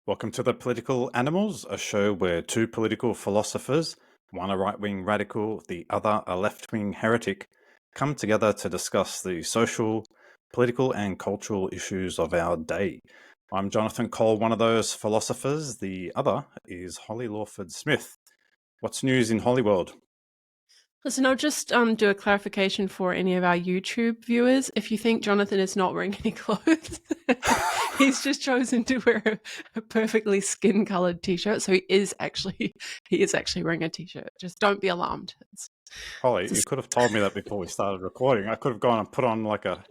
Welcome to The Political Animals, a show where two political philosophers, one a right-wing radical, the other a left-wing heretic, come together to discuss the social, political and cultural issues of our day. I'm Jonathan Cole, one of those philosophers. The other is Holly Lawford-Smith. What's news in Hollyworld? Listen, I'll just do a clarification for any of our YouTube viewers. If you think Jonathan is not wearing any clothes, he's just chosen to wear a perfectly skin-colored t-shirt. So he is actually wearing a t-shirt. Just don't be alarmed. Holly, you could have told me that before we started recording. I could have gone and put on like a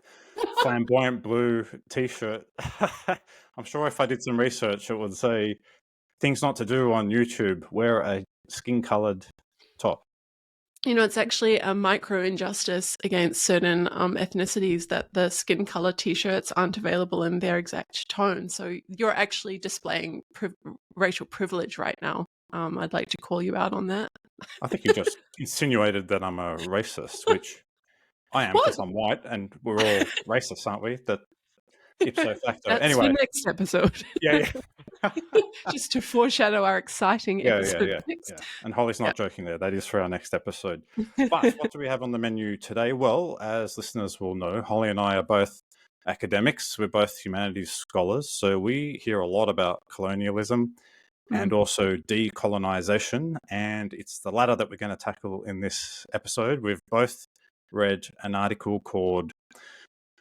flamboyant blue t-shirt. I'm sure if I did some research, it would say things not to do on YouTube. Wear a skin-colored top. You know, it's actually a micro injustice against certain ethnicities that the skin color t-shirts aren't available in their exact tone. So you're actually displaying racial privilege right now. I'd like to call you out on that. I think you just insinuated that I'm a racist, which I am because I'm white and we're all racists, aren't we? That ipso facto. That's Anyway, the next episode. yeah. Just to foreshadow our exciting episode next. Yeah. And Holly's not joking there. That is for our next episode. But what do we have on the menu today? Well, as listeners will know, Holly and I are both academics. We're both humanities scholars. So we hear a lot about colonialism and also decolonization. And it's the latter that we're going to tackle in this episode. We've both read an article called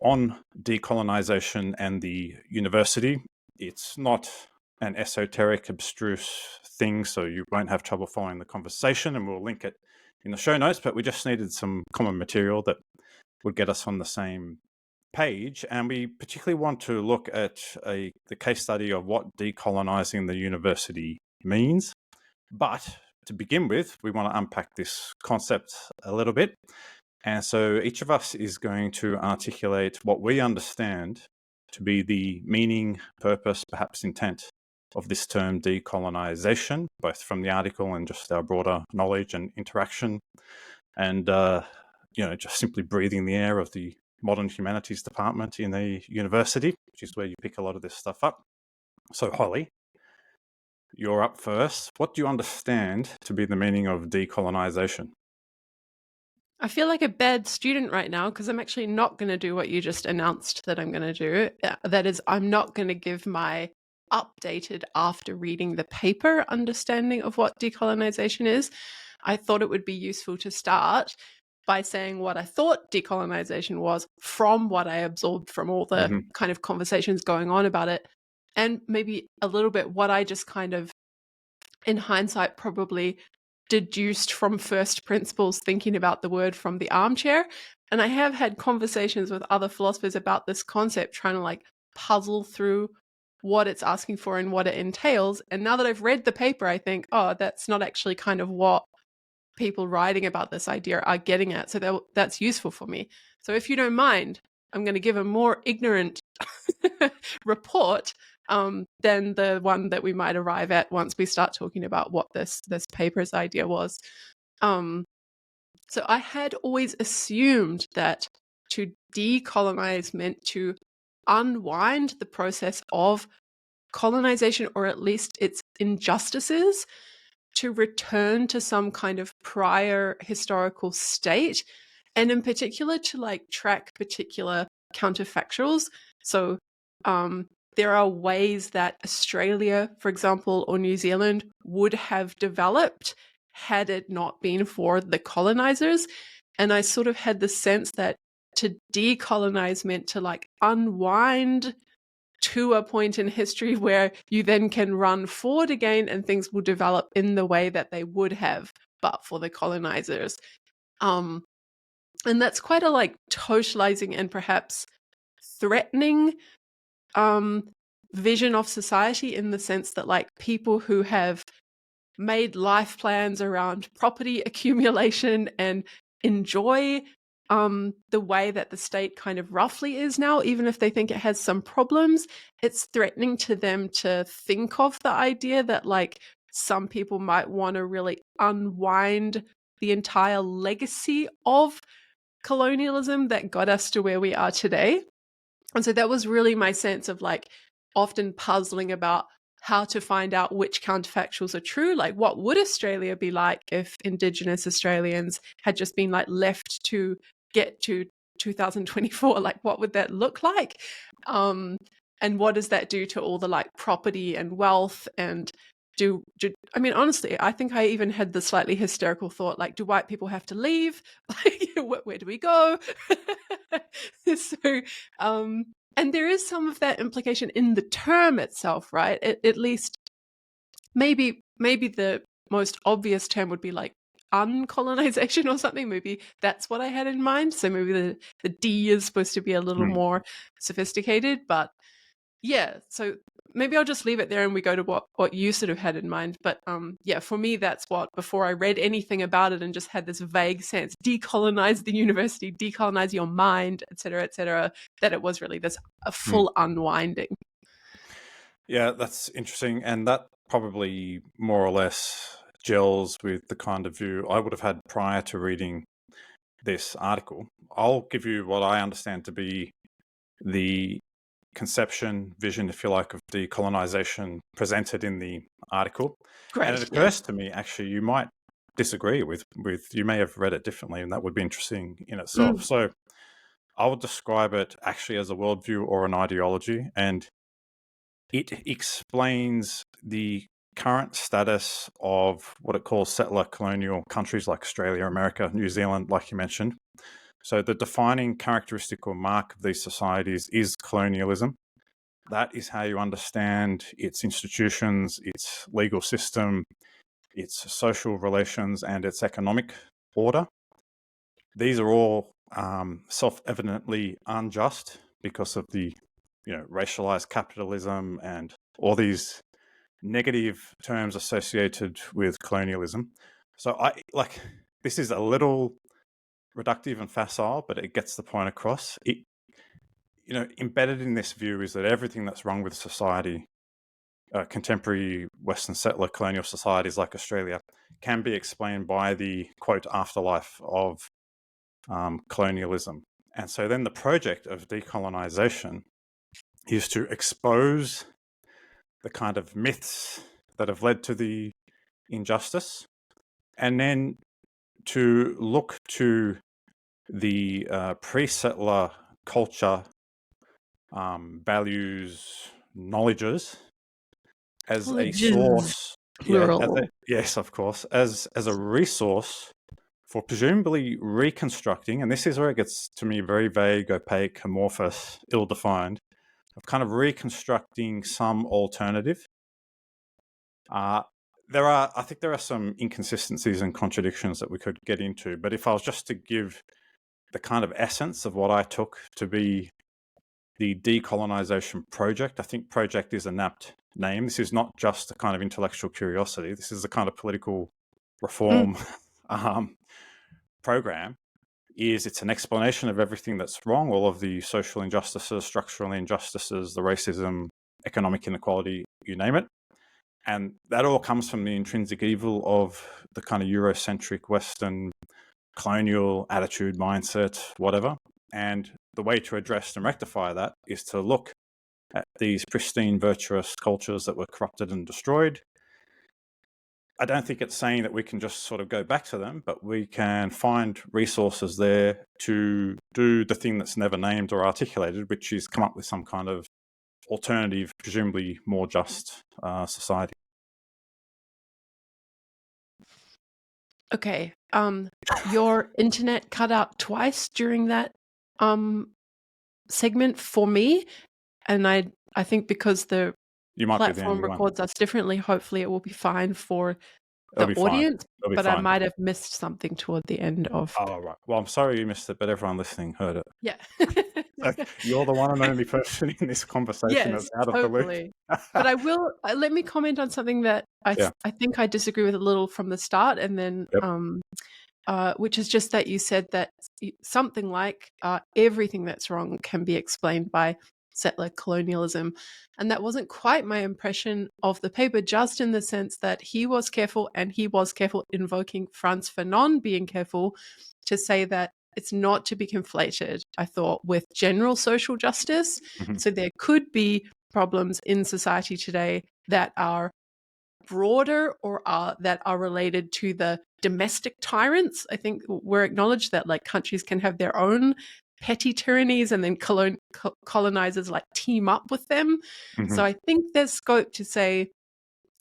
On Decolonization and the University. It's not an esoteric, abstruse thing, so you won't have trouble following the conversation, and we'll link it in the show notes, but we just needed some common material that would get us on the same page. And we particularly want to look at the case study of what decolonizing the university means. But to begin with, we want to unpack this concept a little bit. And so each of us is going to articulate what we understand to be the meaning, purpose, perhaps intent of this term decolonization, both from the article and just our broader knowledge and interaction, and just simply breathing the air of the modern humanities department in a university, which is where you pick a lot of this stuff up. So Holly, you're up first. What do you understand to be the meaning of decolonization? I feel like a bad student right now because I'm actually not going to do what you just announced that I'm going to do. That is, I'm not going to give my updated after reading the paper understanding of what decolonization is. I thought it would be useful to start by saying what I thought decolonization was from what I absorbed from all the kind of conversations going on about it, and maybe a little bit what I just kind of, in hindsight, probably deduced from first principles thinking about the word from the armchair. And I have had conversations with other philosophers about this concept, trying to like puzzle through what it's asking for and what it entails. And now that I've read the paper, I think, oh, that's not actually kind of what people writing about this idea are getting at. So that's useful for me. So if you don't mind, I'm going to give a more ignorant report than the one that we might arrive at once we start talking about what this paper's idea was. So I had always assumed that to decolonize meant to unwind the process of colonization, or at least its injustices, to return to some kind of prior historical state, and in particular to like track particular counterfactuals. So there are ways that Australia, for example, or New Zealand would have developed had it not been for the colonizers. And I sort of had the sense that to decolonize meant to like unwind to a point in history where you then can run forward again and things will develop in the way that they would have but for the colonizers. And that's quite a like totalizing and perhaps threatening vision of society, in the sense that like people who have made life plans around property accumulation and enjoy the way that the state kind of roughly is now, even if they think it has some problems, it's threatening to them to think of the idea that like some people might want to really unwind the entire legacy of colonialism that got us to where we are today. And so that was really my sense of like often puzzling about how to find out which counterfactuals are true. Like, what would Australia be like if Indigenous Australians had just been like left to get to 2024? Like, what would that look like? And what does that do to all the like property and wealth? And I mean, honestly, I think I even had the slightly hysterical thought, like, do white people have to leave? Like, where do we go? So, and there is some of that implication in the term itself, right? At least maybe the most obvious term would be like uncolonization or something. Maybe that's what I had in mind. So maybe the D is supposed to be a little more sophisticated, but yeah, so maybe I'll just leave it there and we go to what you sort of had in mind. But yeah, for me, that's what, before I read anything about it and just had this vague sense, decolonize the university, decolonize your mind, et cetera, that it was really this a full unwinding. Yeah, that's interesting. And that probably more or less gels with the kind of view I would have had prior to reading this article. I'll give you what I understand to be the conception, vision, if you like, of decolonization presented in the article. Great, and it occurs to me, actually, you might disagree with you may have read it differently, and that would be interesting in itself. So I would describe it actually as a worldview or an ideology, and it explains the current status of what it calls settler colonial countries like Australia, America, New Zealand, like you mentioned. So the defining characteristic or mark of these societies is colonialism. That is how you understand its institutions, its legal system, its social relations, and its economic order. These are all self-evidently unjust because of the racialized capitalism and all these negative terms associated with colonialism. So this is a little reductive and facile, but it gets the point across. Embedded in this view is that everything that's wrong with society, contemporary Western settler colonial societies like Australia, can be explained by the, quote, afterlife of colonialism. And so then the project of decolonization is to expose the kind of myths that have led to the injustice, and then to look to the pre-settler culture, values, knowledges as a source. Plural. Yes, of course, as a resource for presumably reconstructing, and this is where it gets to me very vague, opaque, amorphous, ill-defined, of kind of reconstructing some alternative. I think there are some inconsistencies and contradictions that we could get into, but if I was just to give the kind of essence of what I took to be the decolonization project, I think project is an apt name. This is not just a kind of intellectual curiosity. This is a kind of political reform program. It's an explanation of everything that's wrong, all of the social injustices, structural injustices, the racism, economic inequality, you name it. And that all comes from the intrinsic evil of the kind of Eurocentric Western colonial attitude, mindset, whatever. And the way to address and rectify that is to look at these pristine, virtuous cultures that were corrupted and destroyed. I don't think it's saying that we can just sort of go back to them, but we can find resources there to do the thing that's never named or articulated, which is come up with some kind of alternative, presumably more just society. Okay. Your internet cut out twice during that segment for me, and I think because the platform records us differently, hopefully it will be fine for the audience, but I might have missed something toward the end of. Oh, right. Well, I'm sorry you missed it, but everyone listening heard it. Yeah. So you're the one and only person in this conversation that's out of the loop. But I will, let me comment on something that I think I disagree with a little from the start, and then which is just that you said that something like everything that's wrong can be explained by settler colonialism. And that wasn't quite my impression of the paper, just in the sense that he was careful invoking Frantz Fanon being careful to say that it's not to be conflated, I thought, with general social justice. So there could be problems in society today that are broader or that are related to the domestic tyrants. I think we're acknowledged that like countries can have their own petty tyrannies and then colonizers like team up with them. Mm-hmm. So I think there's scope to say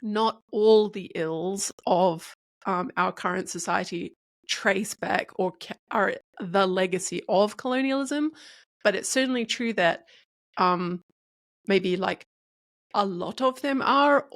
not all the ills of our current society trace back or are the legacy of colonialism, but it's certainly true that maybe like a lot of them are,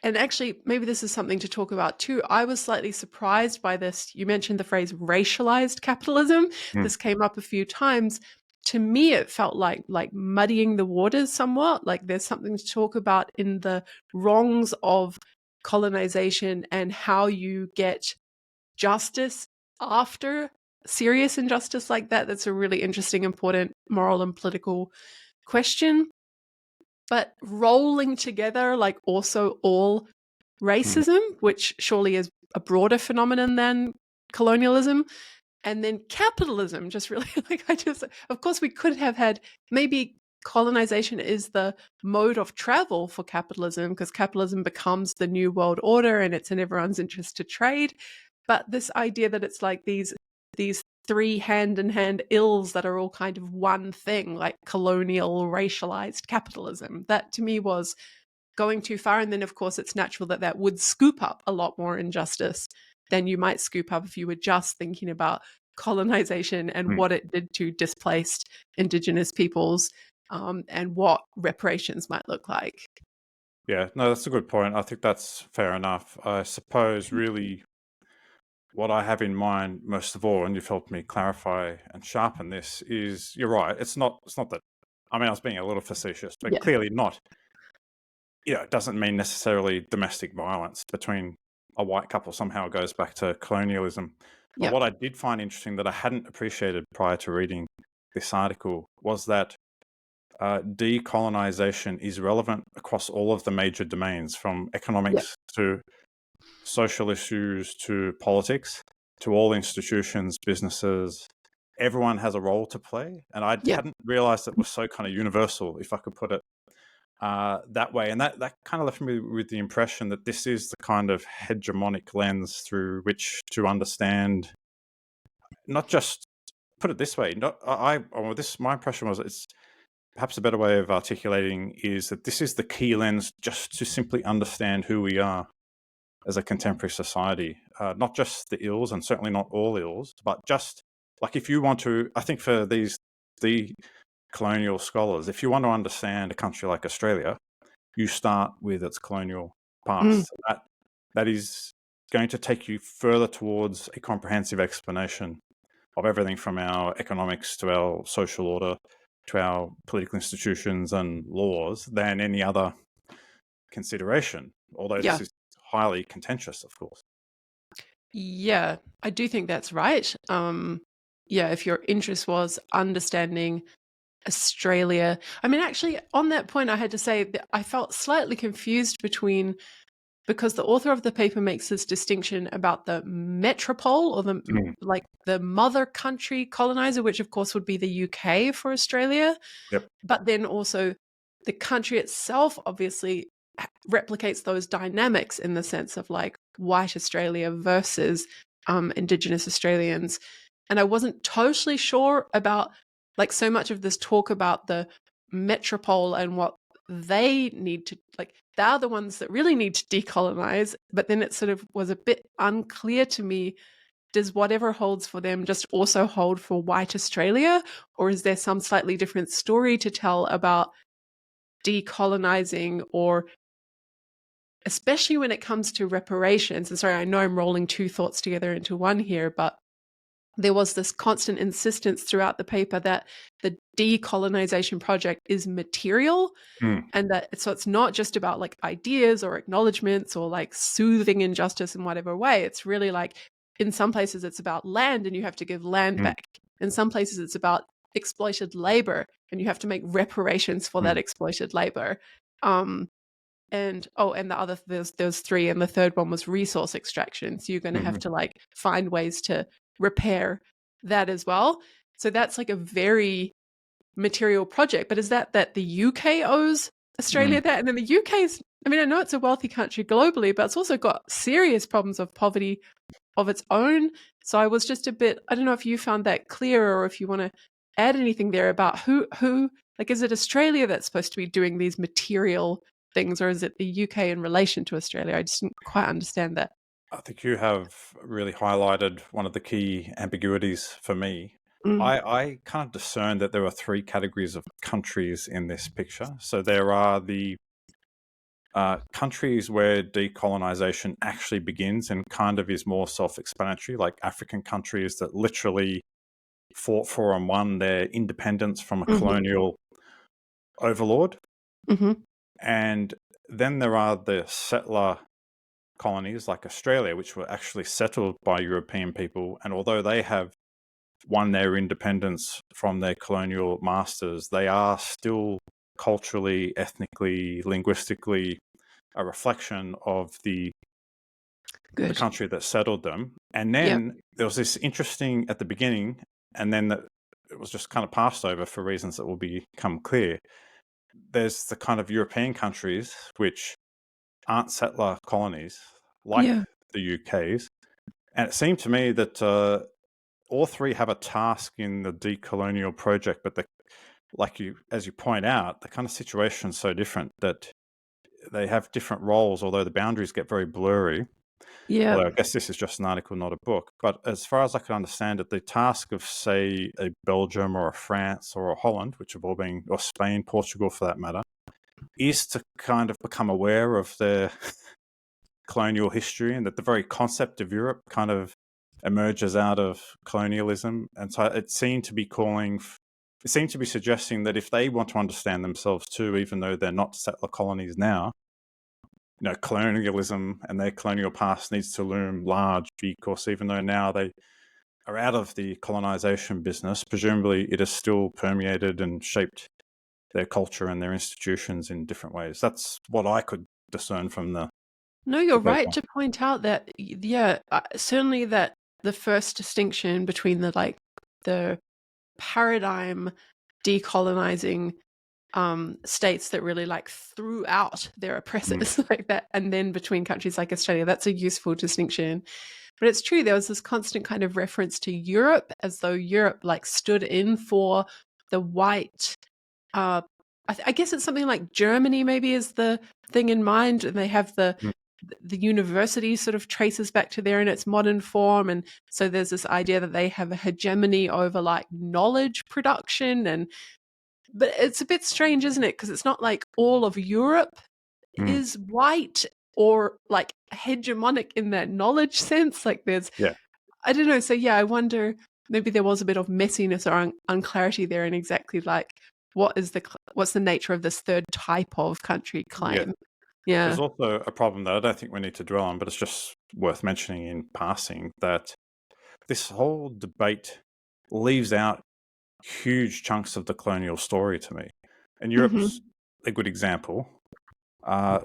and actually maybe this is something to talk about too. I was slightly surprised by this. You mentioned the phrase racialized capitalism. This came up a few times. To me, it felt like muddying the waters somewhat. Like there's something to talk about in the wrongs of colonization and how you get justice after serious injustice like that. That's a really interesting, important moral and political question. But rolling together, like also all racism, which surely is a broader phenomenon than colonialism, and then capitalism, just really of course, we could have had maybe colonization is the mode of travel for capitalism because capitalism becomes the new world order and it's in everyone's interest to trade. But this idea that it's like these three hand-in-hand ills that are all kind of one thing, like colonial racialized capitalism, that to me was going too far. And then of course it's natural that that would scoop up a lot more injustice than you might scoop up if you were just thinking about colonization and what it did to displaced Indigenous peoples, and what reparations might look like. Yeah, no, that's a good point. I think that's fair enough. I suppose really what I have in mind most of all, and you've helped me clarify and sharpen this, is you're right. It's not that. I mean, I was being a little facetious, but Yeah. clearly not. It doesn't mean necessarily domestic violence between a white couple somehow goes back to colonialism. But Yeah. what I did find interesting that I hadn't appreciated prior to reading this article was that decolonization is relevant across all of the major domains, from economics to social issues to politics, to all institutions, businesses. Everyone has a role to play. And I hadn't realized it was so kind of universal, if I could put it that way. And that kind of left me with the impression that this is the kind of hegemonic lens through which to understand, not just, put it this way, my impression was it's perhaps a better way of articulating is that this is the key lens just to simply understand who we are as a contemporary society, not just the ills, and certainly not all ills, but just like if you want to, I think for the colonial scholars, if you want to understand a country like Australia, you start with its colonial past. That is going to take you further towards a comprehensive explanation of everything from our economics to our social order to our political institutions and laws than any other consideration, although this is highly contentious, of course. Yeah, I do think that's right. If your interest was understanding Australia, I mean, actually, on that point, I had to say that I felt slightly confused because the author of the paper makes this distinction about the metropole or the mother country colonizer, which of course would be the UK for Australia. Yep. But then also the country itself obviously replicates those dynamics in the sense of like white Australia versus Indigenous Australians. And I wasn't totally sure about like so much of this talk about the metropole and what they need to, like, they're the ones that really need to decolonize. But then it sort of was a bit unclear to me, does whatever holds for them just also hold for white Australia? Or is there some slightly different story to tell about decolonizing, or especially when it comes to reparations? And sorry, I know I'm rolling two thoughts together into one here, but there was this constant insistence throughout the paper that the decolonization project is material, and that so it's not just about like ideas or acknowledgements or like soothing injustice in whatever way. It's really like in some places it's about land and you have to give land back. In some places it's about exploited labor and you have to make reparations for that exploited labor. And the other, there's three, and the third one was resource extraction. So you're going to have to like find ways to repair that as well. So that's like a very material project. But is that the UK owes Australia that, and then the UK's, I mean, I know it's a wealthy country globally, but it's also got serious problems of poverty of its own. So I was just a bit, I don't know if you found that clear or if you want to add anything there about who, like, is it Australia that's supposed to be doing these material things, or is it the UK in relation to Australia? I just didn't quite understand that. I think you have really highlighted one of the key ambiguities for me. Mm. I kind of discern that there are three categories of countries in this picture. So there are the countries where decolonization actually begins and kind of is more self-explanatory, like African countries that literally fought for and won their independence from a Mm-hmm. colonial overlord. Mm-hmm. And then there are the settler colonies like Australia, which were actually settled by European people. And although they have won their independence from their colonial masters, they are still culturally, ethnically, linguistically a reflection of the Good. country that settled them. And Yeah. then there was this interesting at the beginning, and then it was just kind of passed over for reasons that will become clear. There's the kind of European countries which aren't settler colonies like Yeah. the UK's. And it seemed to me that all three have a task in the decolonial project, but as you point out, the kind of situation is so different that they have different roles, although the boundaries get very blurry. Yeah. Although I guess this is just an article, not a book. But as far as I can understand it, the task of, say, a Belgium or a France or a Holland, which have all been, or Spain, Portugal for that matter, is to kind of become aware of their colonial history, and that the very concept of Europe kind of emerges out of colonialism. And so it seemed to be suggesting that if they want to understand themselves too, even though they're not settler colonies now, colonialism and their colonial past needs to loom large, because even though now they are out of the colonization business, presumably it has still permeated and shaped their culture and their institutions in different ways. That's what I could discern from No, you're the right paper. to point out that, yeah, certainly that the first distinction between the paradigm decolonizing states that really like threw out their oppressors like that, and then between countries like Australia, that's a useful distinction. But it's true, there was this constant kind of reference to Europe as though Europe like stood in for the white. I guess it's something like Germany maybe is the thing in mind, and they have the university sort of traces back to there in its modern form, and so there's this idea that they have a hegemony over like knowledge production. And but it's a bit strange, isn't it, because it's not like all of Europe Mm. is white or like hegemonic in that knowledge sense. Like there's, Yeah. I don't know. So yeah, I wonder maybe there was a bit of messiness or unclarity there in exactly like what's the nature of this third type of country Yeah. claim. Yeah. There's also a problem that I don't think we need to dwell on, but it's just worth mentioning in passing, that this whole debate leaves out huge chunks of the colonial story to me. And Europe's a good example.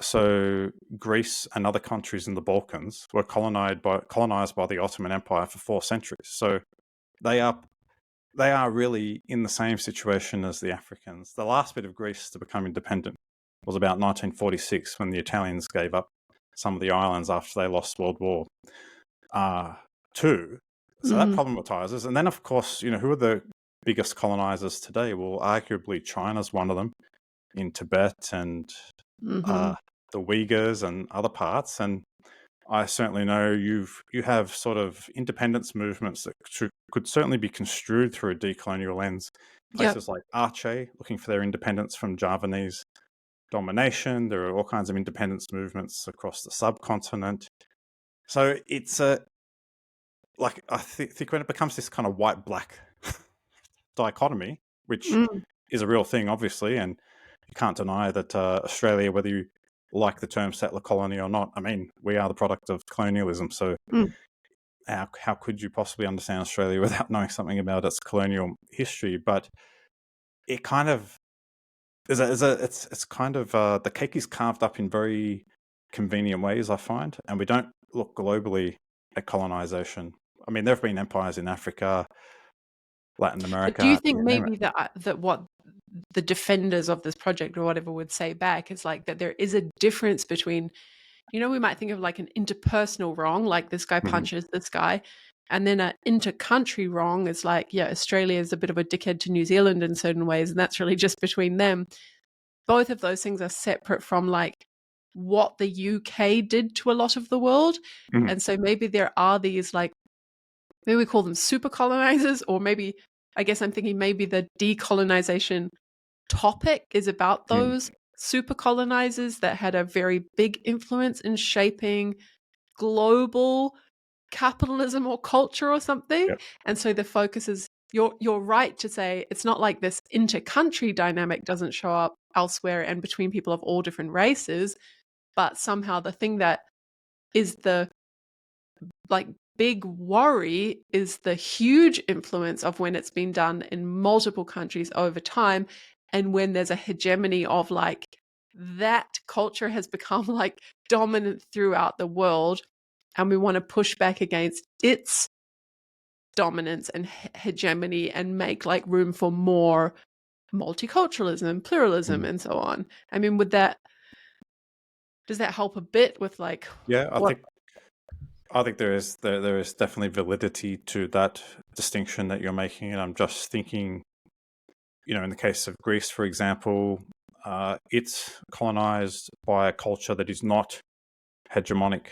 So Greece and other countries in the Balkans were colonized by the Ottoman Empire for 4 centuries. So they are really in the same situation as the Africans. The last bit of Greece to become independent was about 1946, when the Italians gave up some of the islands after they lost World War II. So that problematizes. And then, of course, who are the biggest colonizers today? Well, arguably China's one of them, in Tibet and the Uyghurs and other parts. And I certainly know you have sort of independence movements that could certainly be construed through a decolonial lens. Yep. Places like Aceh, looking for their independence from Javanese domination. There are all kinds of independence movements across the subcontinent. So it's I think when it becomes this kind of white-black dichotomy, which is a real thing, obviously, and you can't deny that Australia, whether you like the term settler colony or not, I mean, we are the product of colonialism. So how could you possibly understand Australia without knowing something about its colonial history? But it kind of it's kind of the cake is carved up in very convenient ways, I find, and we don't look globally at colonization. I mean, there have been empires in Africa, Latin But do you America, think you name it. maybe that what the defenders of this project or whatever would say back is like that there is a difference between, we might think of like an interpersonal wrong, like this guy punches this guy, and then an inter-country wrong is like, Australia is a bit of a dickhead to New Zealand in certain ways, and that's really just between them. Both of those things are separate from like what the UK did to a lot of the world. And so maybe there are these like, maybe we call them super colonizers, or maybe, I guess I'm thinking maybe the decolonization topic is about those super colonizers that had a very big influence in shaping global capitalism or culture or something. Yep. And so the focus is, you're right to say it's not like this inter-country dynamic doesn't show up elsewhere and between people of all different races, but somehow the thing that is the like big worry is the huge influence of when it's been done in multiple countries over time, and when there's a hegemony of like that culture has become like dominant throughout the world, and we want to push back against its dominance and hegemony and make like room for more multiculturalism, pluralism, and so on. I mean, does that help a bit with like I think there is definitely validity to that distinction that you're making, and I'm just thinking, in the case of Greece, for example, it's colonized by a culture that is not hegemonic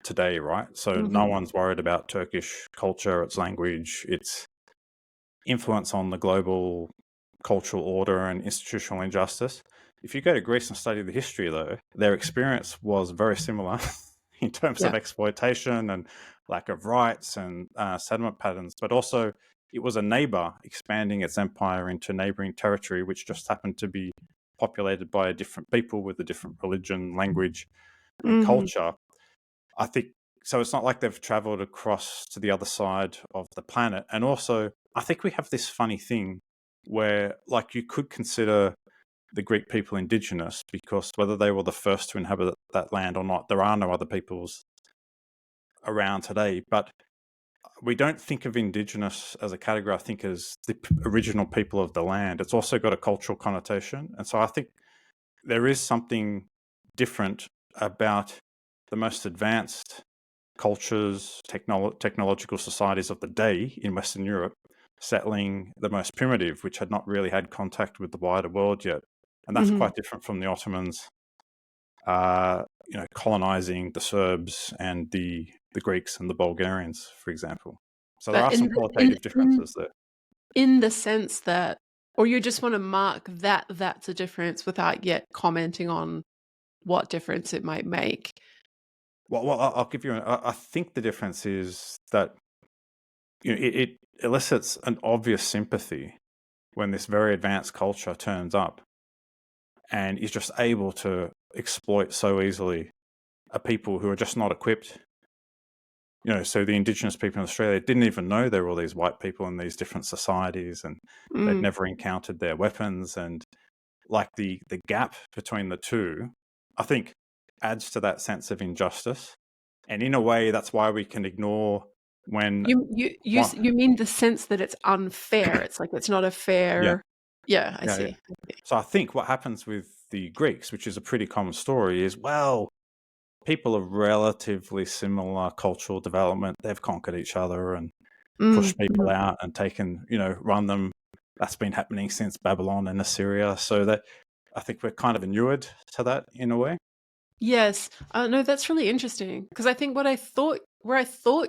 today, right? So no one's worried about Turkish culture, its language, its influence on the global cultural order and institutional injustice. If you go to Greece and study the history, though, their experience was very similar in terms of exploitation and lack of rights and settlement patterns, but also it was a neighbor expanding its empire into neighboring territory, which just happened to be populated by different people with a different religion, language, and culture. I think so. It's not like they've traveled across to the other side of the planet. And also, I think we have this funny thing where, like, you could consider the Greek people indigenous because whether they were the first to inhabit that land or not, there are no other peoples around today. But we don't think of indigenous as a category. I think as the original people of the land. It's also got a cultural connotation. And so I think there is something different about the most advanced cultures, technological societies of the day in Western Europe settling the most primitive, which had not really had contact with the wider world yet. And that's quite different from the Ottomans, colonizing the Serbs and the Greeks and the Bulgarians, for example. So there are some qualitative differences there. In the sense that, or you just want to mark that that's a difference without yet commenting on what difference it might make. Well, I'll give you. I think the difference is that it elicits an obvious sympathy when this very advanced culture turns up and is just able to exploit so easily a people who are just not equipped. So the indigenous people in Australia didn't even know there were all these white people in these different societies, and they'd never encountered their weapons. And like the gap between the two, I think, adds to that sense of injustice. And in a way, that's why we can ignore when you mean the sense that it's unfair. It's like it's not a fair. Yeah, I see. Yeah. So I think what happens with the Greeks, which is a pretty common story, is, well, people of relatively similar cultural development, they've conquered each other and pushed people out and taken, run them. That's been happening since Babylon and Assyria. So that I think we're kind of inured to that in a way. Yes. No, that's really interesting, because I think where I thought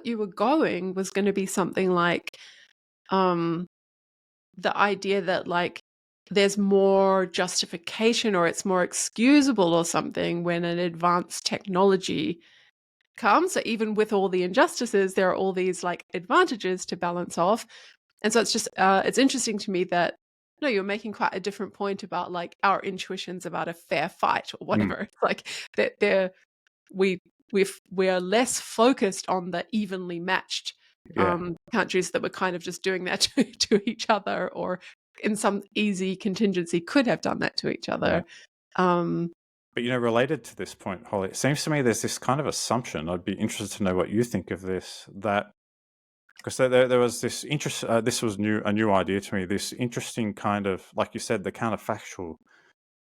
you were going was going to be something like the idea that like there's more justification or it's more excusable or something when an advanced technology comes. So even with all the injustices, there are all these like advantages to balance off. And so it's just it's interesting to me that no, you're making quite a different point about like our intuitions about a fair fight or whatever. It's like that we are less focused on the evenly matched countries that were kind of just doing that to each other, or in some easy contingency could have done that to each other. But, related to this point, Holly, it seems to me there's this kind of assumption, I'd be interested to know what you think of this, that Because there was this interest. This was a new idea to me. This interesting kind of, like you said, the counterfactual.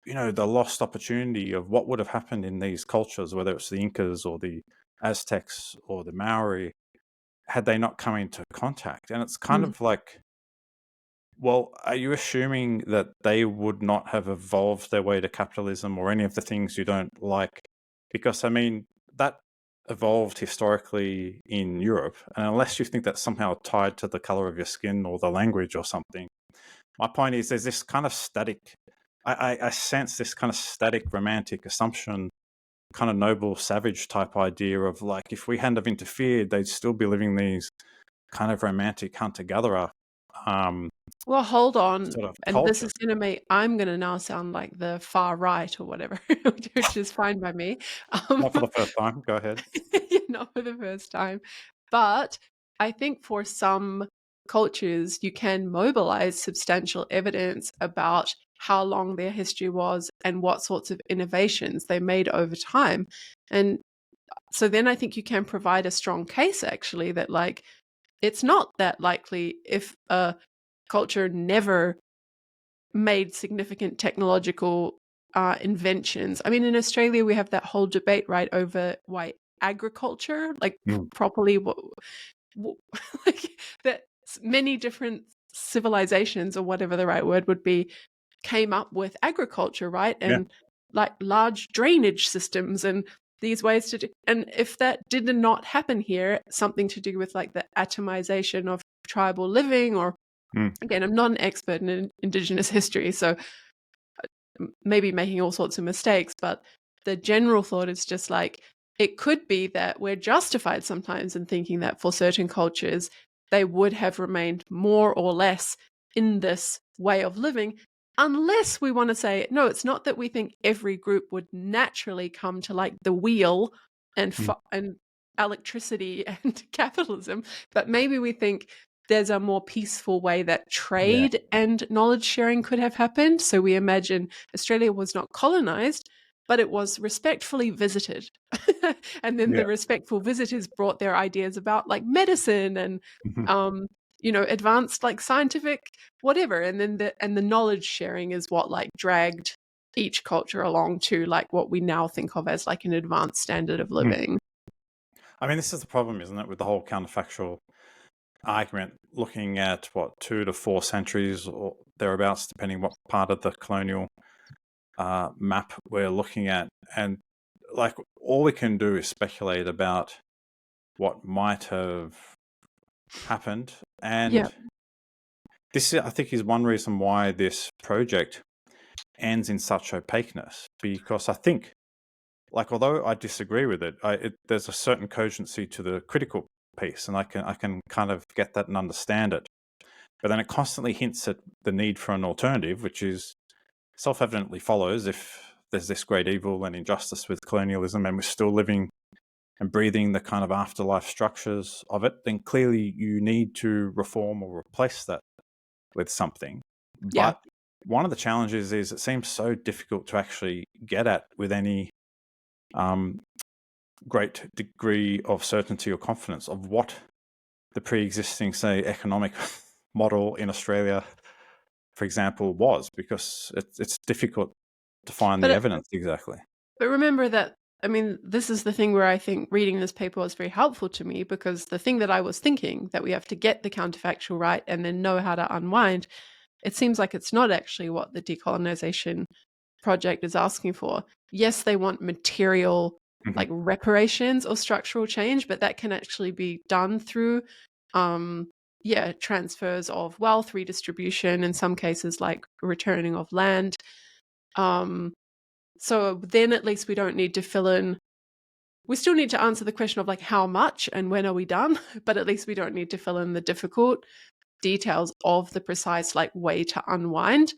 The lost opportunity of what would have happened in these cultures, whether it's the Incas or the Aztecs or the Maori, had they not come into contact. And it's kind Mm. of like, well, are you assuming that they would not have evolved their way to capitalism or any of the things you don't like? Because, I mean, that evolved historically in Europe. And unless you think that's somehow tied to the color of your skin or the language or something, my point is there's this kind of static, I sense this kind of static romantic assumption, kind of noble savage type idea of like, if we hadn't have interfered, they'd still be living these kind of romantic hunter-gatherer Well, hold on. sort of And this cultures. is going to make, I'm going to now sound like the far right or whatever, which is fine by me. Not for the first time. Go ahead. Not for the first time. But I think for some cultures, you can mobilize substantial evidence about how long their history was and what sorts of innovations they made over time. And so then I think you can provide a strong case, actually, that like it's not that likely if a culture never made significant technological inventions. I mean, in Australia, we have that whole debate, right, over why agriculture, like properly, like that many different civilizations, or whatever the right word would be, came up with agriculture, right? Yeah. And like large drainage systems and these ways to do. And if that did not happen here, something to do with like the atomization of tribal living, or again, I'm not an expert in Indigenous history, so maybe making all sorts of mistakes, but the general thought is just like, it could be that we're justified sometimes in thinking that for certain cultures, they would have remained more or less in this way of living, unless we want to say, no, it's not that we think every group would naturally come to like the wheel and electricity and capitalism, but maybe we think there's a more peaceful way that trade and knowledge sharing could have happened. So we imagine Australia was not colonized, but it was respectfully visited. And then the respectful visitors brought their ideas about like medicine and advanced like scientific whatever. And then the knowledge sharing is what like dragged each culture along to like what we now think of as like an advanced standard of living. I mean, this is the problem, isn't it, with the whole counterfactual argument, looking at 2 to 4 centuries or thereabouts, depending what part of the colonial map we're looking at, and like all we can do is speculate about what might have happened. And this, I think, is one reason why this project ends in such opaqueness, because I think, like, although I disagree with it, there's a certain cogency to the critical piece, and I can kind of get that and understand it. But then it constantly hints at the need for an alternative, which is self-evidently follows if there's this great evil and injustice with colonialism, and we're still living and breathing the kind of afterlife structures of it, then clearly you need to reform or replace that with something. Yeah. But one of the challenges is it seems so difficult to actually get at with any great degree of certainty or confidence of what the pre-existing, say, economic model in Australia, for example, was, because it's difficult to find the evidence exactly. But remember that, I mean, this is the thing where I think reading this paper was very helpful to me, because the thing that I was thinking, that we have to get the counterfactual right and then know how to unwind, it seems like it's not actually what the decolonization project is asking for. Yes, they want material like reparations or structural change, but that can actually be done through transfers of wealth, redistribution, in some cases like returning of land. So then at least we don't need to fill in. We still need to answer the question of like how much and when are we done, but at least we don't need to fill in the difficult details of the precise like way to unwind.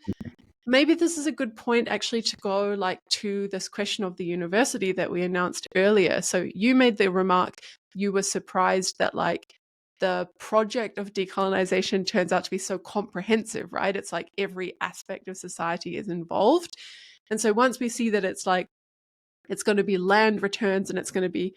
Maybe this is a good point actually to go like to this question of the university that we announced earlier. So you made the remark, you were surprised that like the project of decolonization turns out to be so comprehensive, right? It's like every aspect of society is involved. And so once we see that it's like, it's going to be land returns and it's going to be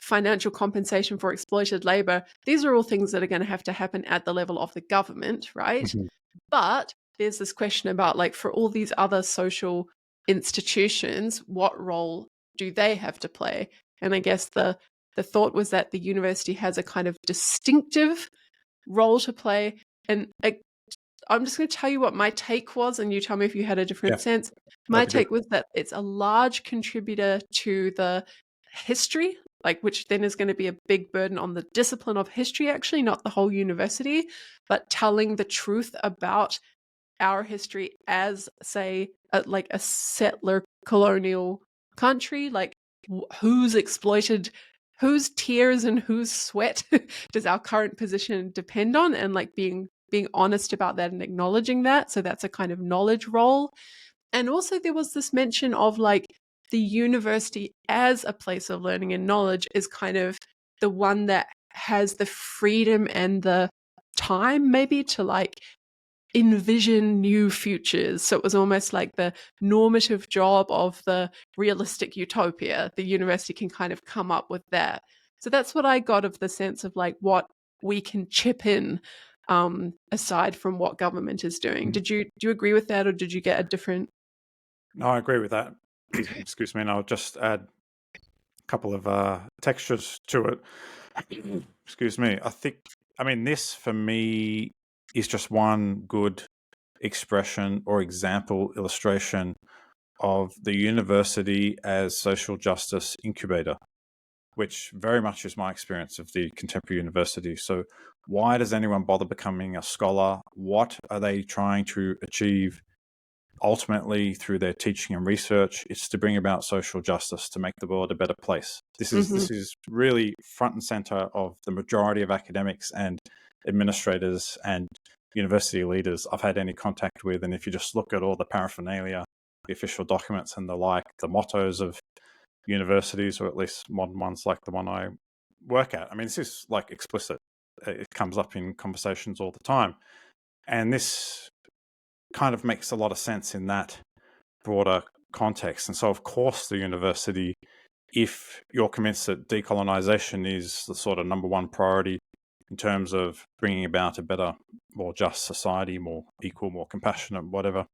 financial compensation for exploited labor. These are all things that are going to happen at the level of the government, right? Mhm. But there's this question about, like, for all these other social institutions, what role do they have to play? And I guess the thought was that the university has a kind of distinctive role to play. And I'm just going to tell you what my take was, and you tell me if you had a different Yeah, sense. My that'd be good. take was that it's a large contributor to the history, like, which then is going to be a big burden on the discipline of history, actually, not the whole university, but telling the truth about our history as, say, like a settler colonial country, like who's exploited, whose tears and whose sweat does our current position depend on, and like being honest about that and acknowledging that. So that's a kind of knowledge role. And also there was this mention of, like, the university as a place of learning and knowledge is kind of the one that has the freedom and the time maybe to, like, envision new futures. So it was almost like the normative job of the realistic utopia. The university can kind of come up with that. So that's what I got of the sense of, like, what we can chip in, aside from what government is doing. Mhm. Do you agree with that, or did you get a different? No, I agree with that. Excuse me, and I'll just add a couple of textures to it. Excuse me. I mean, this for me is just one good expression or example illustration of the university as social justice incubator, which very much is my experience of the contemporary university. So why does anyone bother becoming a scholar? What are they trying to achieve ultimately through their teaching and research? It's to bring about social justice, to make the world a better place. This is really front and center of the majority of academics and administrators and university leaders I've had any contact with. And if you just look at all the paraphernalia, the official documents and the like, the mottos of universities, or at least modern ones like the one I work at, I mean, this is like explicit. It comes up in conversations all the time. And this kind of makes a lot of sense in that broader context. And so, of course, the university, if you're convinced that decolonisation is the sort of number one priority in terms of bringing about a better, more just society, more equal, more compassionate, whatever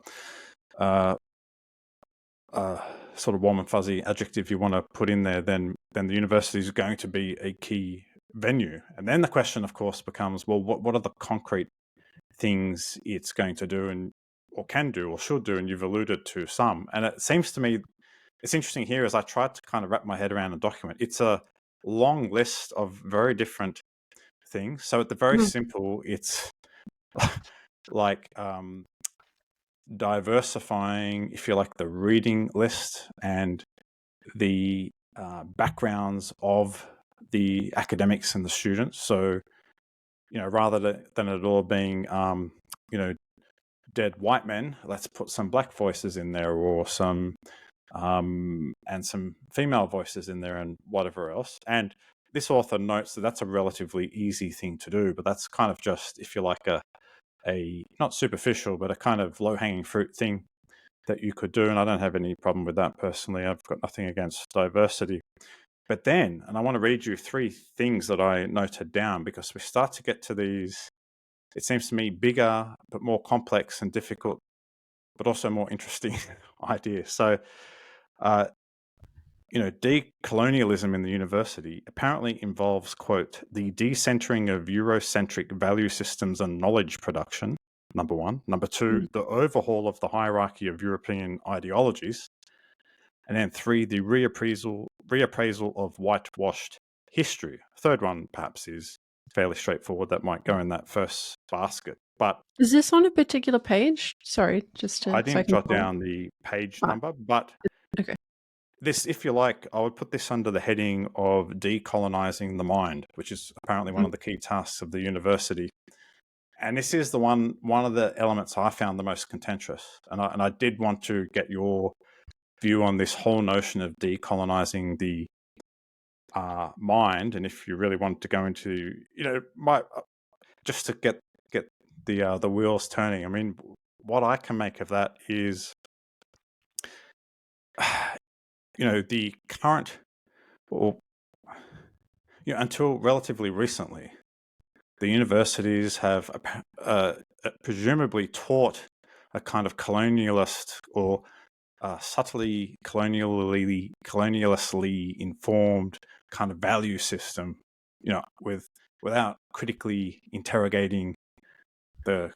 sort of warm and fuzzy adjective you want to put in there, then the university is going to be a key venue. And then the question, of course, becomes, well, what are the concrete things it's going to do and or can do or should do? And you've alluded to some. And it seems to me it's interesting here as I tried to kind of wrap my head around a document. It's a long list of very different things. So at the very simple, it's like diversifying, if you like, the reading list and the backgrounds of the academics and the students. So, rather than it all being, dead white men, let's put some black voices in there, or some and some female voices in there, and whatever else. And this author notes that that's a relatively easy thing to do, but that's kind of just, if you like, a not superficial, but a kind of low-hanging fruit thing that you could do. And I don't have any problem with that personally. I've got nothing against diversity. But then, and I want to read you 3 things that I noted down, because we start to get to these, it seems to me, bigger, but more complex and difficult, but also more interesting ideas. So, decolonialism in the university apparently involves, quote, the decentering of Eurocentric value systems and knowledge production, number 1. Number 2, the overhaul of the hierarchy of European ideologies. And then 3, the reappraisal of whitewashed history. Third one, perhaps, is fairly straightforward. That might go in that first basket. But Is this on a particular page? Sorry, just I so I didn't can jot follow. down the page number, but Okay. this, if you like, I would put this under the heading of decolonizing the mind, which is apparently one of the key tasks of the university. And this is the one of the elements I found the most contentious. And I did want to get your view on this whole notion of decolonizing the mind. And if you really wanted to go into, just to get the wheels turning. I mean, what I can make of that is, the current, or until relatively recently, the universities have presumably taught a kind of colonialist or subtly colonialistly informed kind of value system, without critically interrogating the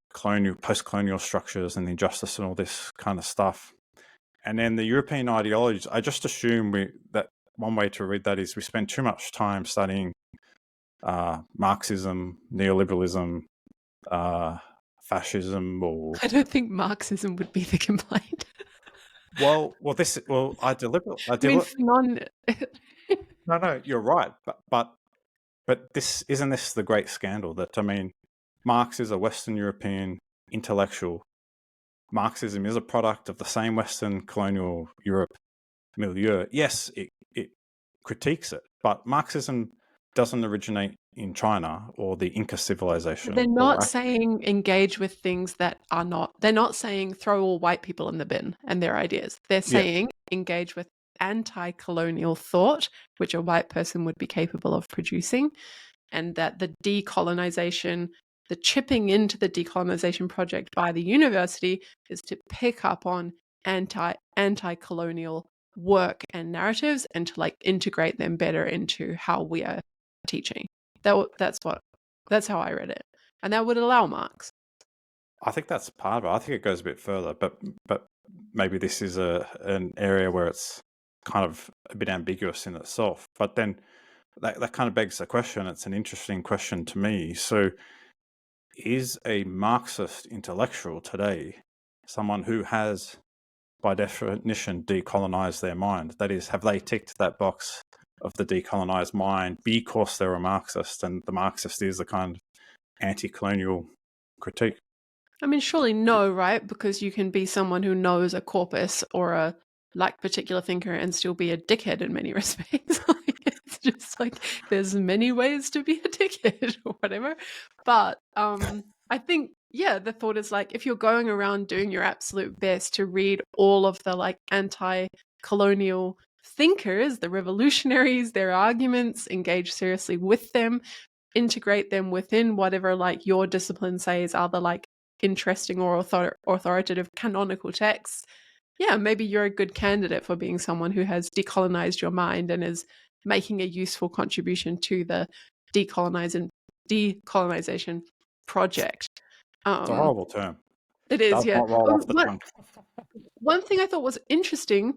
post-colonial structures and the injustice and all this kind of stuff. And then the European ideologies, I just assume that one way to read that is we spend too much time studying Marxism, neoliberalism, fascism, or I don't think Marxism would be the complaint. I I mean, for non. no, you're right, but this the great scandal that, I mean, Marx is a Western European intellectual. Marxism is a product of the same Western colonial Europe milieu. Yes, it critiques it, but Marxism doesn't originate in China or the Inca civilization. They're not saying engage with things that are not. They're not saying throw all white people in the bin and their ideas. They're saying engage with anti-colonial thought, which a white person would be capable of producing, and that the decolonization, the chipping into the decolonization project by the university is to pick up on anti-colonial work and narratives and to like integrate them better into how we are teaching. That's how I read it. And that would allow Marx. I think that's part of it. I think it goes a bit further, but maybe this is an area where it's kind of a bit ambiguous in itself. But then that kind of begs the question. It's an interesting question to me. So, is a Marxist intellectual today someone who has, by definition, decolonized their mind? That is, have they ticked that box of the decolonized mind because they're a Marxist, and the Marxist is the kind of anti-colonial critique? I mean, surely no, right? Because you can be someone who knows a corpus or a like particular thinker and still be a dickhead in many respects. It's just like there's many ways to be a dickhead or whatever. But I think, yeah, the thought is like if you're going around doing your absolute best to read all of the like anti-colonial thinkers, the revolutionaries, their arguments, engage seriously with them, integrate them within whatever like your discipline says are the like interesting or authoritative canonical texts, yeah, maybe you're a good candidate for being someone who has decolonized your mind and is making a useful contribution to the decolonization project. It's a horrible term. It is, Does yeah. not roll off the tongue. One thing I thought was interesting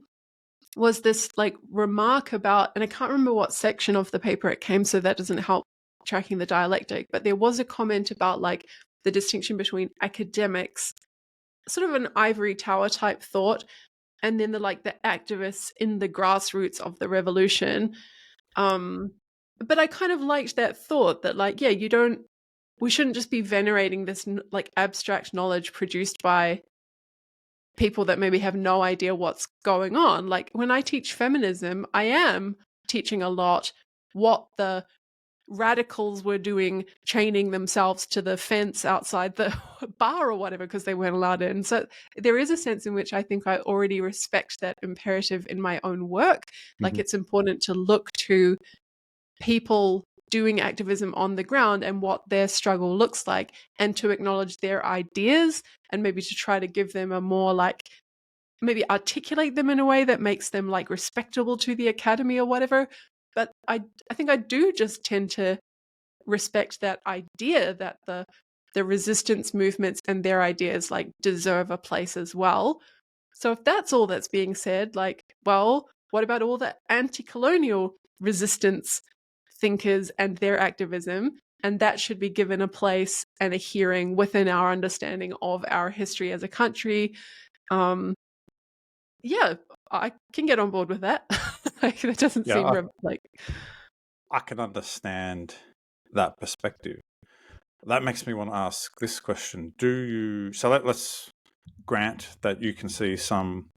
was this like remark about, and I can't remember what section of the paper it came, so that doesn't help tracking the dialectic, but there was a comment about like the distinction between academics, sort of an ivory tower type thought, and then the activists in the grassroots of the revolution. But I kind of liked that thought that like, yeah, we shouldn't just be venerating this like abstract knowledge produced by people that maybe have no idea what's going on. Like when I teach feminism, I am teaching a lot what the radicals were doing, chaining themselves to the fence outside the bar or whatever because they weren't allowed in. So there is a sense in which I think I already respect that imperative in my own work. Like it's important to look to people doing activism on the ground and what their struggle looks like, and to acknowledge their ideas and maybe to try to give them a more like, maybe articulate them in a way that makes them like respectable to the academy or whatever. But I think I do just tend to respect that idea that the resistance movements and their ideas like deserve a place as well. So if that's all that's being said, like, well, what about all the anti-colonial resistance thinkers and their activism? And that should be given a place and a hearing within our understanding of our history as a country. Yeah, I can get on board with that. Like, that doesn't seem like. I can understand that perspective. That makes me want to ask this question. Let's grant that you can see some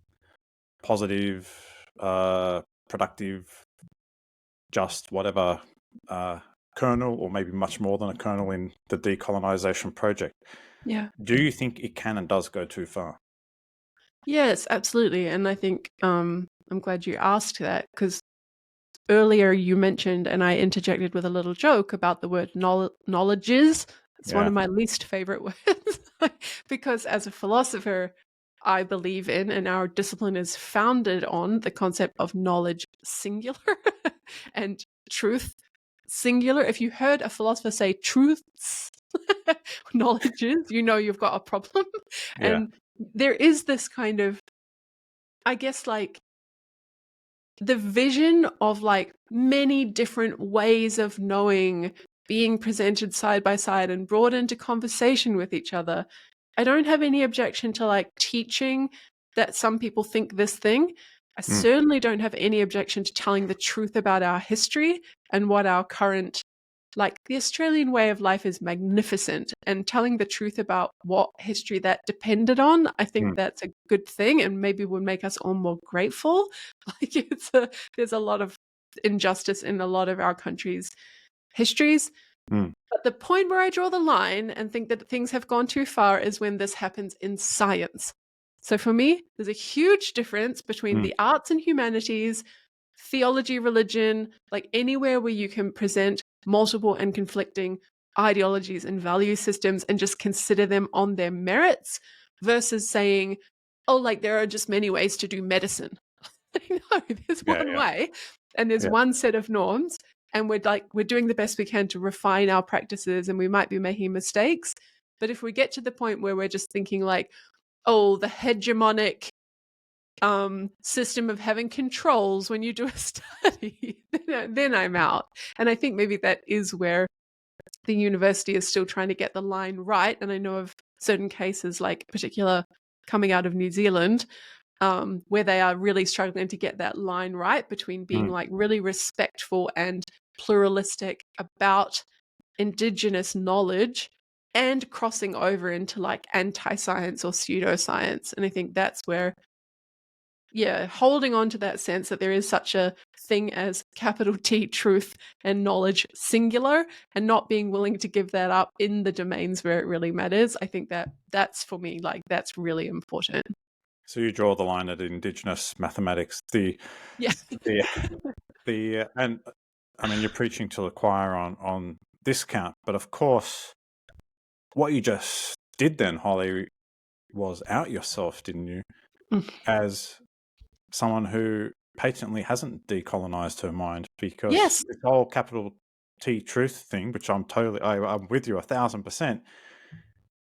positive, productive, just whatever kernel, or maybe much more than a kernel, in the decolonization project. Yeah. Do you think it can and does go too far? Yes, absolutely. And I think I'm glad you asked that, because earlier you mentioned, and I interjected with a little joke about the word knowledges. It's one Yeah. of my least favorite words because as a philosopher, I believe in, and our discipline is founded on the concept of knowledge singular and truth singular. If you heard a philosopher say truths, knowledges, you know you've got a problem. Yeah. And there is this kind of, I guess, like the vision of like many different ways of knowing being presented side by side and brought into conversation with each other. I don't have any objection to like teaching that some people think this thing. I Mm. certainly don't have any objection to telling the truth about our history and what our current, like the Australian way of life is magnificent, and telling the truth about what history that depended on, I think Mm. that's a good thing and maybe would make us all more grateful. Like there's a lot of injustice in a lot of our country's histories. Mm. But the point where I draw the line and think that things have gone too far is when this happens in science. So for me, there's a huge difference between Mm. the arts and humanities, theology, religion, like anywhere where you can present multiple and conflicting ideologies and value systems and just consider them on their merits versus saying, oh, like there are just many ways to do medicine. No, there's Yeah. one Yeah. way and there's Yeah. one set of norms, and we're doing the best we can to refine our practices, and we might be making mistakes. But if we get to the point where we're just thinking like, oh, the hegemonic system of having controls when you do a study, then I'm out. And I think maybe that is where the university is still trying to get the line right. And I know of certain cases, like particular coming out of New Zealand, where they are really struggling to get that line right between being Mm. like really respectful and pluralistic about indigenous knowledge and crossing over into like anti-science or pseudoscience. And I think that's where, yeah, holding on to that sense that there is such a thing as capital T truth and knowledge singular, and not being willing to give that up in the domains where it really matters. I think that that's for me, like that's really important. So you draw the line at Indigenous mathematics. Yeah. The and I mean, you're preaching to the choir on this count, but of course, what you just did then, Holly, was out yourself, didn't you, as someone who patently hasn't decolonized her mind, because Yes. this whole capital T truth thing, which I'm with you 1,000%.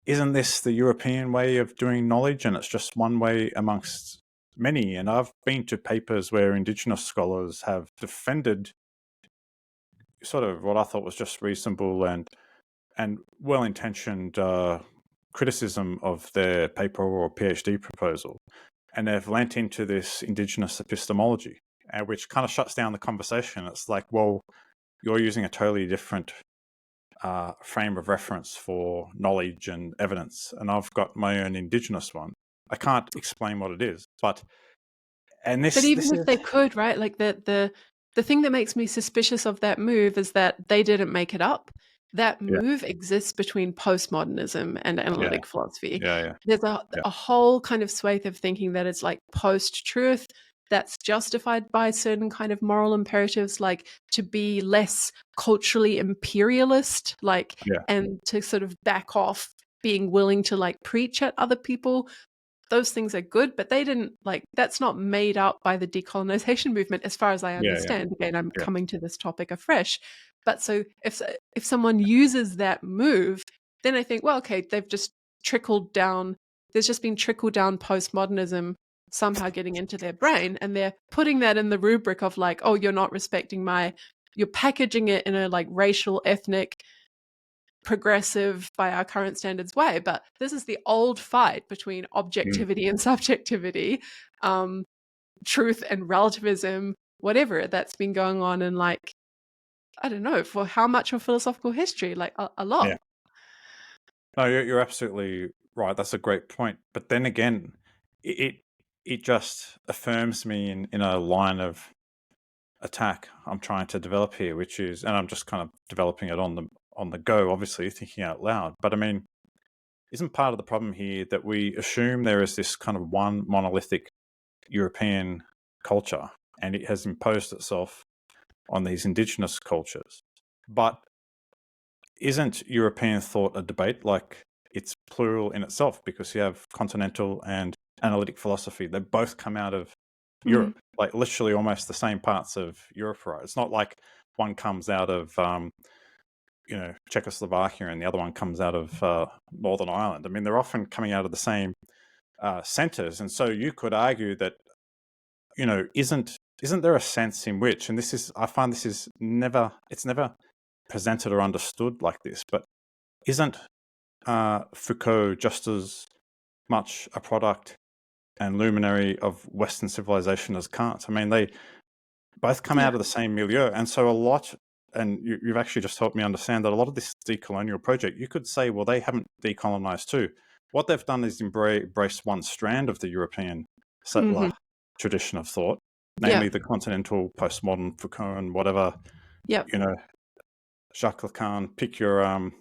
Isn't this the European way of doing knowledge? And it's just one way amongst many. And I've been to papers where Indigenous scholars have defended sort of what I thought was just reasonable and well-intentioned criticism of their paper or PhD proposal. And they've lent into this Indigenous epistemology, which kind of shuts down the conversation. It's like, well, you're using a totally different frame of reference for knowledge and evidence, and I've got my own Indigenous one. I can't explain what it is, but But this even if is they could, right? Like the thing that makes me suspicious of that move is that they didn't make it up. That yeah, move exists between postmodernism and yeah, analytic philosophy. yeah, There's yeah, a whole kind of swathe of thinking that it's like post-truth that's justified by certain kind of moral imperatives, like to be less culturally imperialist, like, yeah, and to sort of back off being willing to like preach at other people. Those things are good, but they didn't, like, that's not made up by the decolonization movement as far as I yeah, yeah, understand. Again, I'm yeah, coming to this topic afresh. But so if someone uses that move, then I think, well, okay, they've just trickled down, there's just been trickle down postmodernism somehow getting into their brain, and they're putting that in the rubric of like, oh, you're not respecting my, you're packaging it in a like racial, ethnic, progressive by our current standards way. But this is the old fight between mm, objectivity and subjectivity, truth and relativism, whatever, that's been going on in, like, I don't know, for how much of philosophical history? Like a lot. yeah. No, you're absolutely right. That's a great point. But then again, it it just affirms me in a line of attack I'm trying to develop here, which is, and I'm just kind of developing it on the go, obviously thinking out loud. But I mean, isn't part of the problem here that we assume there is this kind of one monolithic European culture, and it has imposed itself on these indigenous cultures. But isn't European thought a debate? Like, it's plural in itself because you have continental and analytic philosophy. They both come out of Mm. Europe, like literally almost the same parts of Europe, right? It's not like one comes out of Czechoslovakia and the other one comes out of Northern Ireland. I mean, they're often coming out of the same centers, and so you could argue that isn't there a sense in which, and I find this is never presented or understood like this, but isn't Foucault just as much a product and luminary of Western civilization as Kant? I mean, they both come out of the same milieu, and so a lot. And you've actually just helped me understand that a lot of this decolonial project, you could say, well, they haven't decolonized too. What they've done is embrace one strand of the European settler tradition of thought, namely the continental, postmodern, Foucault, whatever, Jacques Lacan, pick your,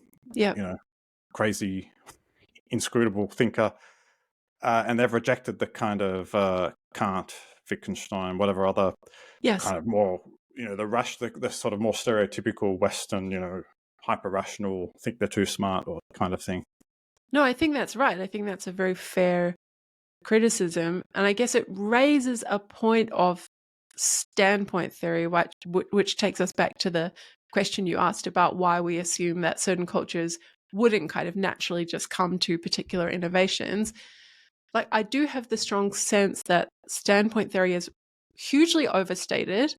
crazy, inscrutable thinker, and they've rejected the kind of Kant, Wittgenstein, whatever other kind of more, the sort of more stereotypical Western, hyper-rational, think they're too smart or kind of thing. No, I think that's right. I think that's a very fair criticism. And I guess it raises a point of standpoint theory, which takes us back to the question you asked about why we assume that certain cultures wouldn't kind of naturally just come to particular innovations. Like, I do have the strong sense that standpoint theory is hugely overstated,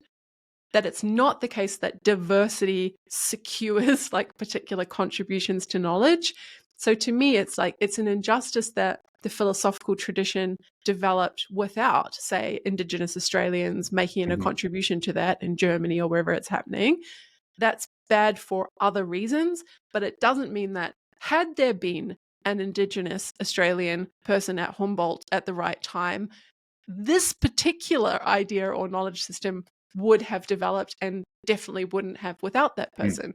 that it's not the case that diversity secures like particular contributions to knowledge. So to me, it's like it's an injustice that the philosophical tradition developed without, say, Indigenous Australians making a contribution to that in Germany or wherever it's happening. That's bad for other reasons, but it doesn't mean that had there been an Indigenous Australian person at Humboldt at the right time, this particular idea or knowledge system would have developed and definitely wouldn't have without that person.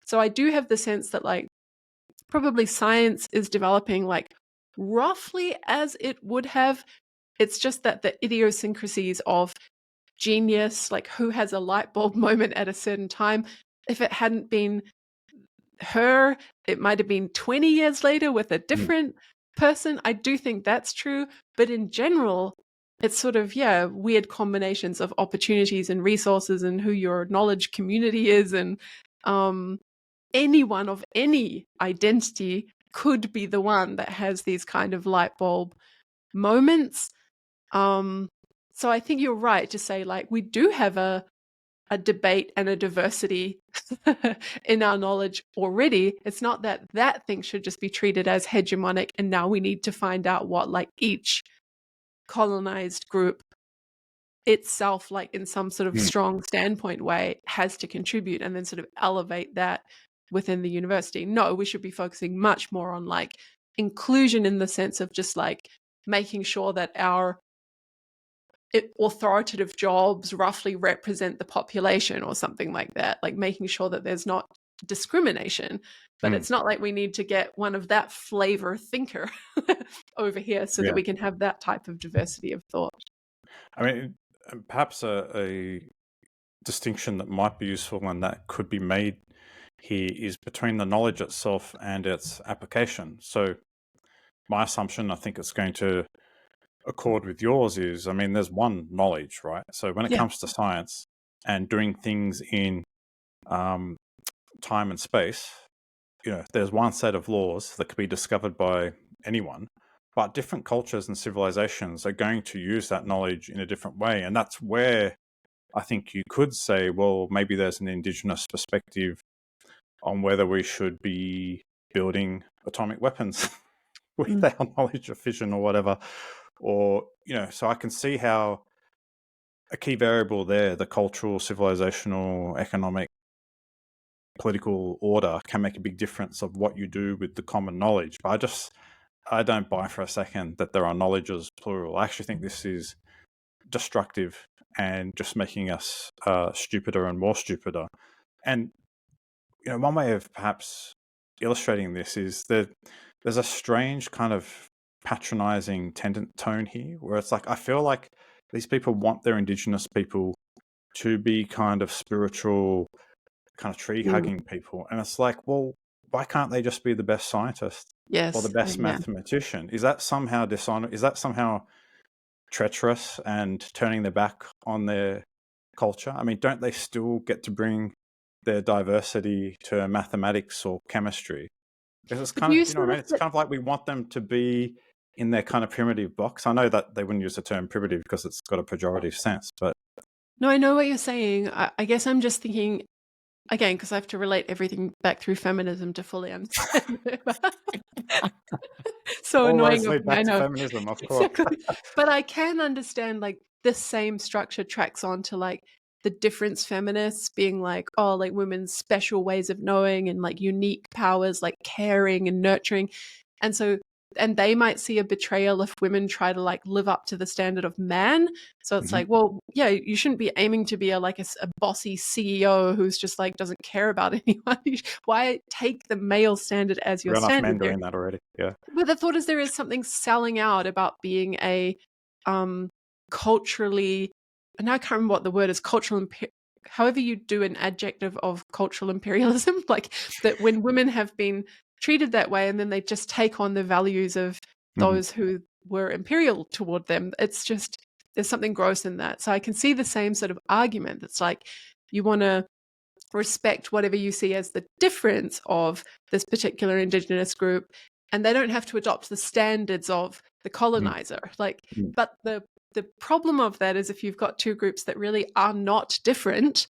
So I do have the sense that like probably science is developing like roughly as it would have. It's just that the idiosyncrasies of genius, like who has a light bulb moment at a certain time, if it hadn't been her, it might have been 20 years later with a different person. I do think that's true. But in general, it's sort of, weird combinations of opportunities and resources and who your knowledge community is. And anyone of any identity could be the one that has these kind of light bulb moments. So I think you're right to say, like, we do have a debate and a diversity in our knowledge already. It's not that thing should just be treated as hegemonic, and now we need to find out what like each colonized group itself, like in some sort of strong standpoint way, has to contribute and then sort of elevate that within the university. No, we should be focusing much more on like inclusion in the sense of just like making sure that our authoritative jobs roughly represent the population or something like that, like making sure that there's not discrimination. But it's not like we need to get one of that flavor thinker over here so that we can have that type of diversity of thought. I mean, perhaps a distinction that might be useful and that could be made here is between the knowledge itself and its application. So my assumption, I think it's going to accord with yours, is, I mean, there's one knowledge, right? So when it comes to science and doing things in time and space, there's one set of laws that could be discovered by anyone, but different cultures and civilizations are going to use that knowledge in a different way. And that's where I think you could say, well, maybe there's an indigenous perspective on whether we should be building atomic weapons with our knowledge of fission or whatever. Or, so I can see how a key variable there, the cultural, civilizational, economic, political order, can make a big difference of what you do with the common knowledge. But I don't buy for a second that there are knowledges plural. I actually think this is destructive and just making us stupider and more stupider. And, one way of perhaps illustrating this is that there's a strange kind of patronizing tone here where it's like, I feel like these people want their indigenous people to be kind of spiritual, kind of tree hugging people. And it's like, well, why can't they just be the best scientist or the Yes. best Yeah. mathematician? Is that somehow dishonest? Is that somehow treacherous and turning their back on their culture? I mean, don't they still get to bring their diversity to mathematics or chemistry? Because it's But kind do of, you you know what I sort mean? of It's kind of like we want them to be in their kind of primitive box. I know that they wouldn't use the term primitive because it's got a pejorative sense, but No, I know what you're saying. I guess I'm just thinking again because I have to relate everything back through feminism to fully understand it. So all annoying roads of lead me, I back to know. feminism, of course. Exactly. But I can understand like this same structure tracks on to like the difference feminists being like, oh, like women's special ways of knowing and like unique powers, like caring and nurturing. And so, and they might see a betrayal if women try to like live up to the standard of man. So it's Mhm. like, well, yeah, you shouldn't be aiming to be a bossy CEO who's just like doesn't care about anyone. Why take the male standard as We've your got enough standard men there? doing that already. Yeah. But the thought is there is something selling out about being a um, culturally, and I can't remember what the word is, however you do an adjective of cultural imperialism, like that when women have been treated that way and then they just take on the values of Mhm. those who were imperial toward them. It's just, there's something gross in that. So I can see the same sort of argument that's like, you want to respect whatever you see as the difference of this particular indigenous group, and they don't have to adopt the standards of the Mhm. colonizer. Like, Mhm. but the problem of that is if you've got two groups that really are not different,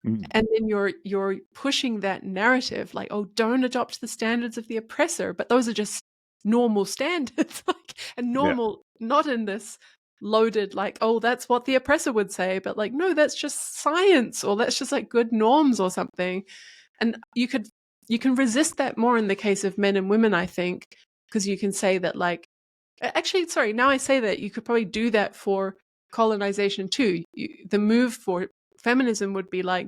Mhm. and then you're pushing that narrative like, oh, don't adopt the standards of the oppressor, but those are just normal standards, like, and Yeah. normal, not in this loaded like, oh, that's what the oppressor would say, but like, no, that's just science, or that's just like good norms or something. And you can resist that more in the case of men and women, I think, because you can say that like, actually, sorry, now I say that you could probably do that for colonization too. The move for feminism would be like,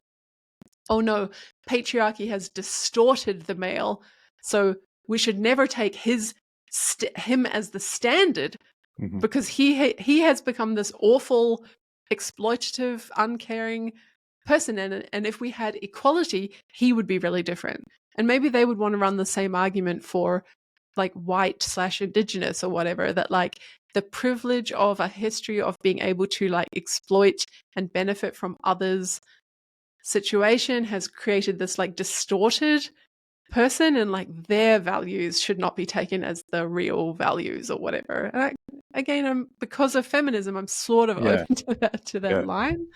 oh no, patriarchy has distorted the male, so we should never take him as the standard Mhm. because he has become this awful, exploitative, uncaring person, and if we had equality, he would be really different. And maybe they would want to run the same argument for like white/indigenous or whatever, that like the privilege of a history of being able to like exploit and benefit from others situation has created this like distorted person, and like their values should not be taken as the real values or whatever. And again, I'm because of feminism, I'm sort of Yeah. open to that Yeah. line.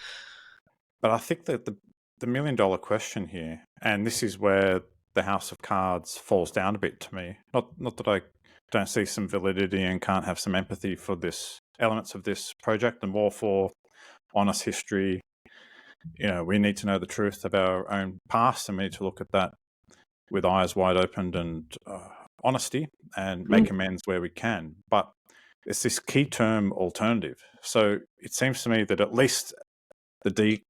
But I think that the million-dollar question here, and this is where the house of cards falls down a bit to me. Not that I don't see some validity and can't have some empathy for this elements of this project and more for honest history. You know, we need to know the truth of our own past, and we need to look at that with eyes wide open and honesty and make amends where we can. But it's this key term, alternative. So it seems to me that at least the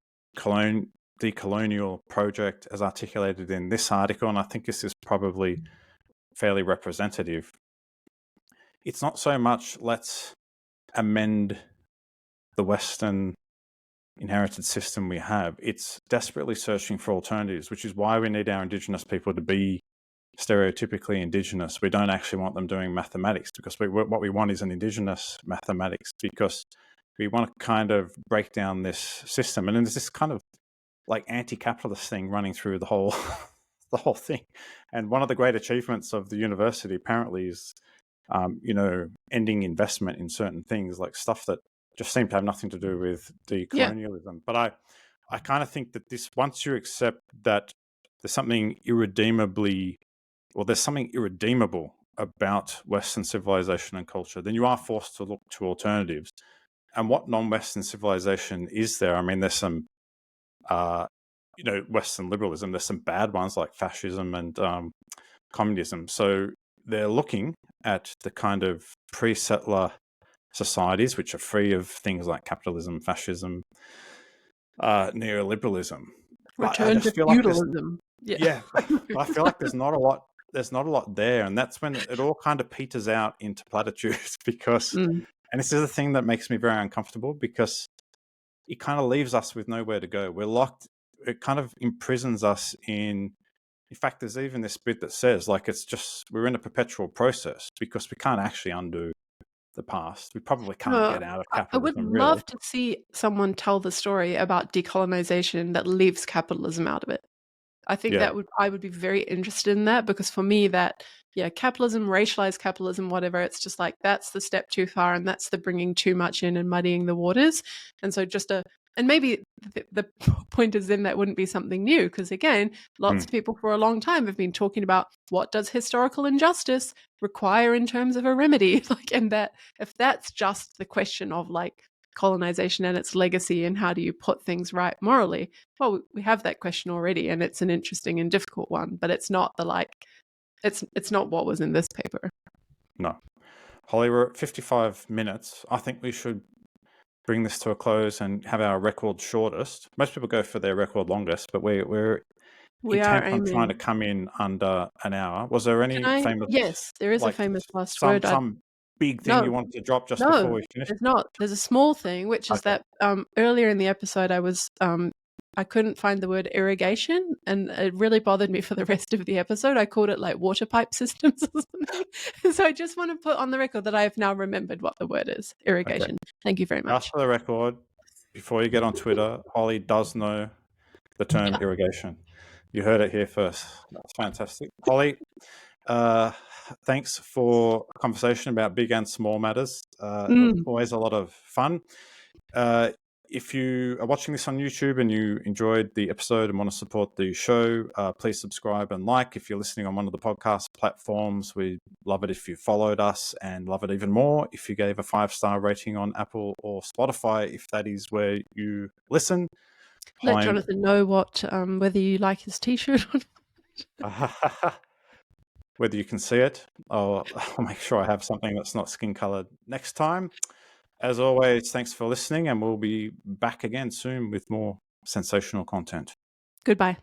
decolonial project, as articulated in this article, and I think this is probably fairly representative, it's not so much let's amend the Western inherited system we have. It's desperately searching for alternatives, which is why we need our Indigenous people to be stereotypically Indigenous. We don't actually want them doing mathematics because what we want is an Indigenous mathematics, because we want to kind of break down this system. And then there's this kind of like anti-capitalist thing running through the whole the whole thing. And one of the great achievements of the university apparently is ending investment in certain things, like stuff that just seem to have nothing to do with Yeah. decolonialism. But I kind of think that this, once you accept that there's something there's something irredeemable about Western civilization and culture, then you are forced to look to alternatives. And what non-Western civilization is there? I mean, there's some Western liberalism. There's some bad ones like fascism and communism. So they're looking at the kind of pre-settler societies which are free of things like capitalism, fascism, neoliberalism. But I Return to just feel like feudalism. Yeah. but I feel like there's not a lot. There's not a lot there, and that's when it all kind of peters out into platitudes. Because, Mm. and this is the thing that makes me very uncomfortable, because it kind of leaves us with nowhere to go. We're locked. It kind of imprisons us in fact, there's even this bit that says, like, it's just, we're in a perpetual process because we can't actually undo the past. We probably can't No, get out of I would capitalism, really. love to see someone tell the story about decolonization that leaves capitalism out of it. I think Yeah. I would be very interested in that, because for me that, yeah, capitalism, racialized capitalism, whatever, it's just like that's the step too far, and that's the bringing too much in and muddying the waters. And so and maybe the point is then that wouldn't be something new, because again, lots of people for a long time have been talking about what does historical injustice require in terms of a remedy, like, and that if that's just the question of like colonization and its legacy and how do you put things right morally, well, we have that question already, and it's an interesting and difficult one, but it's not the like, it's not what was in this paper. No. Holly, we're at 55 minutes. I think we should bring this to a close and have our record shortest. Most people go for their record longest, but we're We are intent on trying to aiming. come in under an hour. Was there any famous, Yes, there is a like, famous last some word. some big thing you No, wanted to drop just before no, we finish? there's not. There's a small thing, which is Okay. that earlier in the episode I couldn't find the word irrigation, and it really bothered me for the rest of the episode. I called it like water pipe systems or something. So I just want to put on the record that I have now remembered what the word is. Okay. Irrigation. Thank you very Just much. for the record, before you get on Twitter, Holly does know the term Yeah. irrigation. You heard it here first. That's fantastic. Holly, thanks for a conversation about big and small matters. Always a lot of fun. If you are watching this on YouTube and you enjoyed the episode and want to support the show, please subscribe and like. If you're listening on one of the podcast platforms, we'd love it if you followed us, and love it even more if you gave a 5-star rating on Apple or Spotify, if that is where you listen. Let Jonathan know what whether you like his t-shirt or not. Whether you can see it. I'll make sure I have something that's not skin colored next time. As always, thanks for listening, and we'll be back again soon with more sensational content. Goodbye.